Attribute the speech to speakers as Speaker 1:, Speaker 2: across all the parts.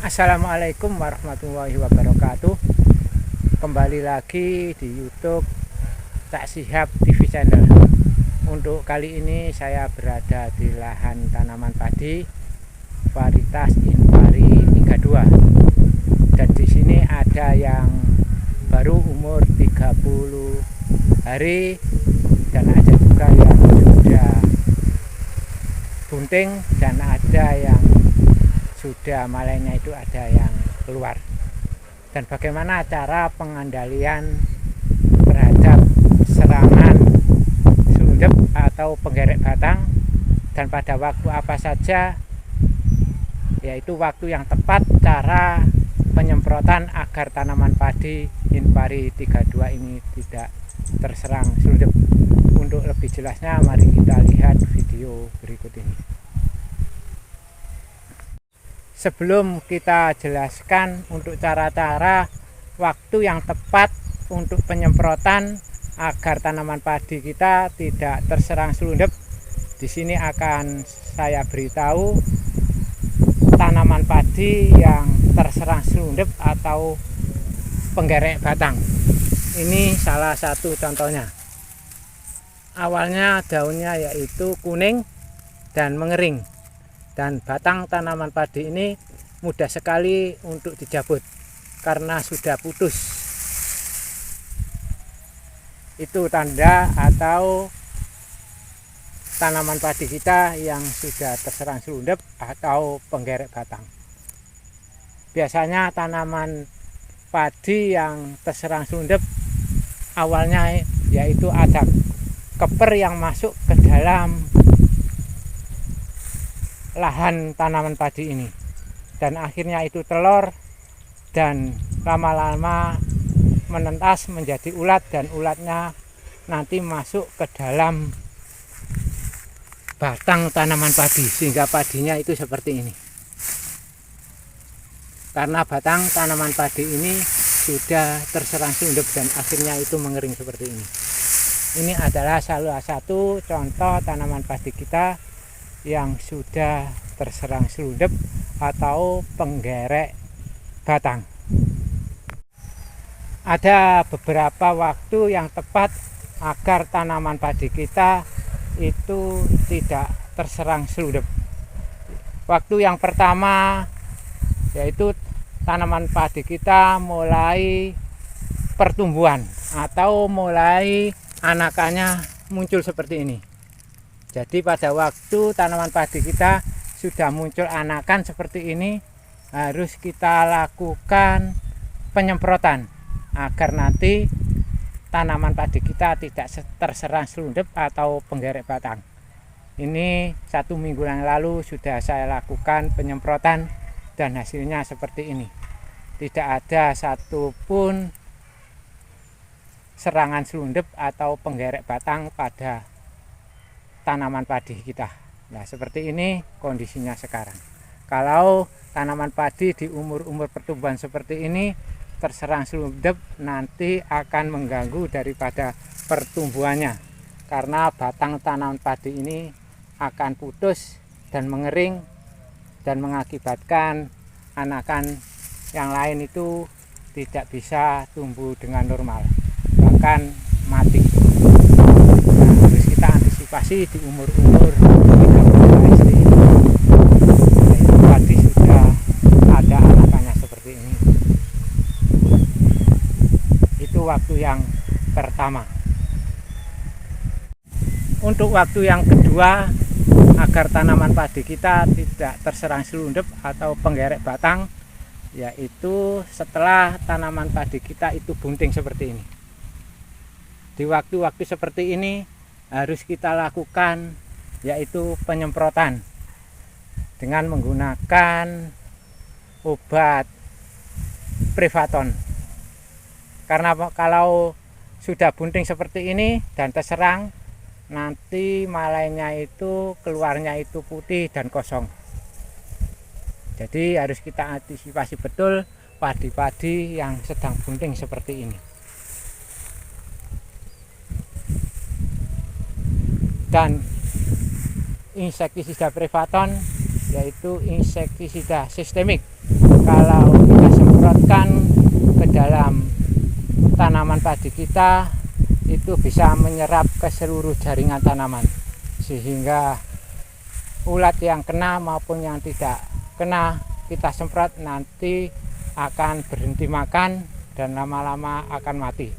Speaker 1: Assalamualaikum warahmatullahi wabarakatuh. Kembali lagi di YouTube Tak Sihab TV Channel. Untuk kali ini saya berada di lahan tanaman padi varietas Inpari 32. Dan di sini ada yang baru umur 30 hari dan ada juga yang sudah bunting dan ada yang sudah malainya itu ada yang keluar. Dan bagaimana cara pengendalian terhadap serangan selundup atau penggerek batang, dan pada waktu apa saja, yaitu waktu yang tepat cara penyemprotan agar tanaman padi Inpari 32 ini tidak terserang selundup. Untuk lebih jelasnya mari kita lihat video berikut ini. Sebelum kita jelaskan untuk cara-cara waktu yang tepat untuk penyemprotan agar tanaman padi kita tidak terserang selundup, di sini akan saya beritahu tanaman padi yang terserang selundup atau penggerek batang. Ini salah satu contohnya. Awalnya daunnya yaitu kuning dan mengering, dan batang tanaman padi ini mudah sekali untuk dicabut karena sudah putus. Itu tanda atau tanaman padi kita yang sudah terserang selundup atau penggerek batang. Biasanya tanaman padi yang terserang selundup awalnya yaitu ada keper yang masuk ke dalam lahan tanaman padi ini, dan akhirnya itu telur dan lama-lama menentas menjadi ulat, dan ulatnya nanti masuk ke dalam batang tanaman padi sehingga padinya itu seperti ini. Karena batang tanaman padi ini sudah terserang selundup dan akhirnya itu mengering seperti ini. Ini adalah salah satu contoh tanaman padi kita yang sudah terserang selundup atau penggerek batang. Ada beberapa waktu yang tepat agar tanaman padi kita itu tidak terserang selundup. Waktu yang pertama yaitu tanaman padi kita mulai pertumbuhan atau mulai anakannya muncul seperti ini. Jadi pada waktu tanaman padi kita sudah muncul anakan seperti ini, harus kita lakukan penyemprotan agar nanti tanaman padi kita tidak terserang selundup atau penggerek batang. Ini 1 minggu yang lalu sudah saya lakukan penyemprotan dan hasilnya seperti ini. Tidak ada satupun serangan selundup atau penggerek batang pada tanaman padi kita. Nah, seperti ini kondisinya sekarang. Kalau tanaman padi di umur-umur pertumbuhan seperti ini terserang selundup, nanti akan mengganggu daripada pertumbuhannya, karena batang tanaman padi ini akan putus dan mengering dan mengakibatkan anakan yang lain itu tidak bisa tumbuh dengan normal, bahkan mati. Nah, harus kita antisipasi di umur-umur 30 SD, yaitu padi sudah ada anakannya seperti ini. Itu waktu yang pertama. Untuk waktu yang kedua, agar tanaman padi kita tidak terserang selundup atau penggerek batang, yaitu setelah tanaman padi kita itu bunting seperti ini. Di waktu-waktu seperti ini harus kita lakukan yaitu penyemprotan dengan menggunakan obat Prevaton. Karena kalau sudah bunting seperti ini dan terserang, nanti malainya itu keluarnya itu putih dan kosong. Jadi harus kita antisipasi betul padi-padi yang sedang bunting seperti ini. Dan insektisida Prevaton yaitu insektisida sistemik kalau kita semprotkan ke dalam tanaman padi kita, itu bisa menyerap ke seluruh jaringan tanaman, sehingga ulat yang kena maupun yang tidak kena kita semprot nanti akan berhenti makan dan lama-lama akan mati.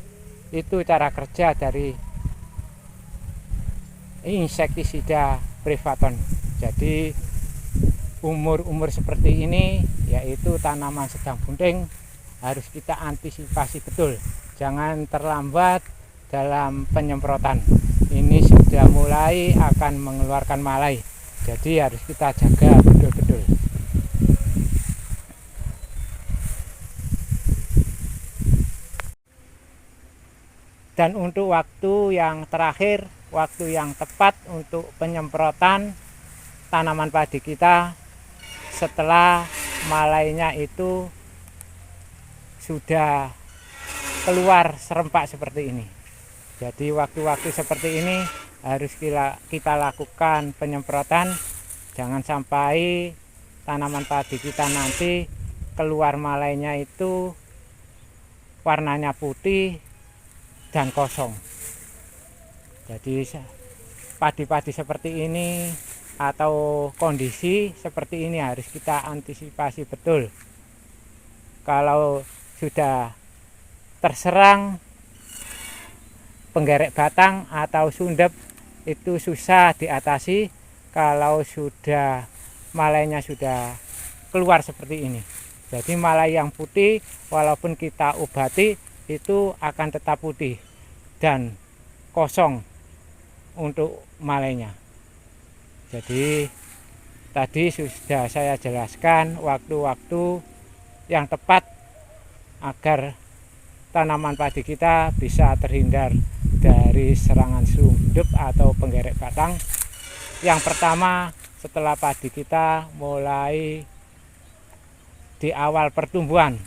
Speaker 1: Itu cara kerja dari insektisida Privaton. Jadi umur seperti ini, yaitu tanaman sedang bunting, harus kita antisipasi betul. Jangan terlambat dalam penyemprotan. Ini sudah mulai akan mengeluarkan malai, jadi harus kita jaga betul-betul. Dan untuk waktu yang terakhir, waktu yang tepat untuk penyemprotan tanaman padi kita setelah malainya itu sudah keluar serempak seperti ini. Jadi waktu-waktu seperti ini harus kita lakukan penyemprotan. Jangan sampai tanaman padi kita nanti keluar malainya itu warnanya putih dan kosong. Jadi padi-padi seperti ini atau kondisi seperti ini harus kita antisipasi betul. Kalau sudah terserang penggerek batang atau sundep, itu susah diatasi kalau sudah malainya sudah keluar seperti ini. Jadi malai yang putih walaupun kita obati itu akan tetap putih dan kosong untuk malainya. Jadi tadi sudah saya jelaskan waktu-waktu yang tepat agar tanaman padi kita bisa terhindar dari serangan sundep atau penggerek batang. Yang pertama, setelah padi kita mulai di awal pertumbuhan,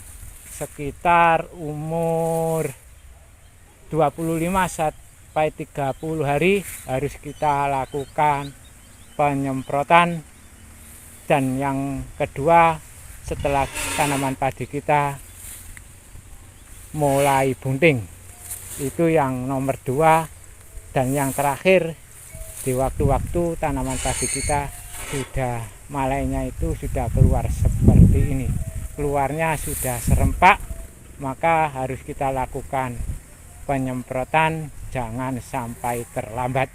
Speaker 1: sekitar umur 25 sampai 30 hari harus kita lakukan penyemprotan. Dan yang kedua, setelah tanaman padi kita mulai bunting, itu yang nomor 2. Dan yang terakhir, di waktu-waktu tanaman padi kita sudah malainya itu sudah keluar seperti ini, keluarnya sudah serempak, maka harus kita lakukan penyemprotan, jangan sampai terlambat.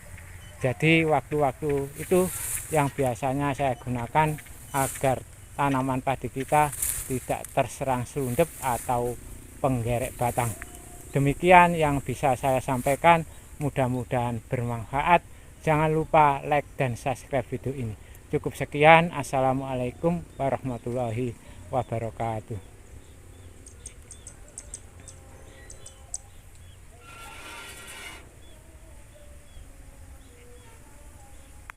Speaker 1: Jadi waktu-waktu itu yang biasanya saya gunakan agar tanaman padi kita tidak terserang selundep atau penggerek batang. Demikian yang bisa saya sampaikan, mudah-mudahan bermanfaat. Jangan lupa like dan subscribe video ini. Cukup sekian. Assalamualaikum warahmatullahi wabarakatuh.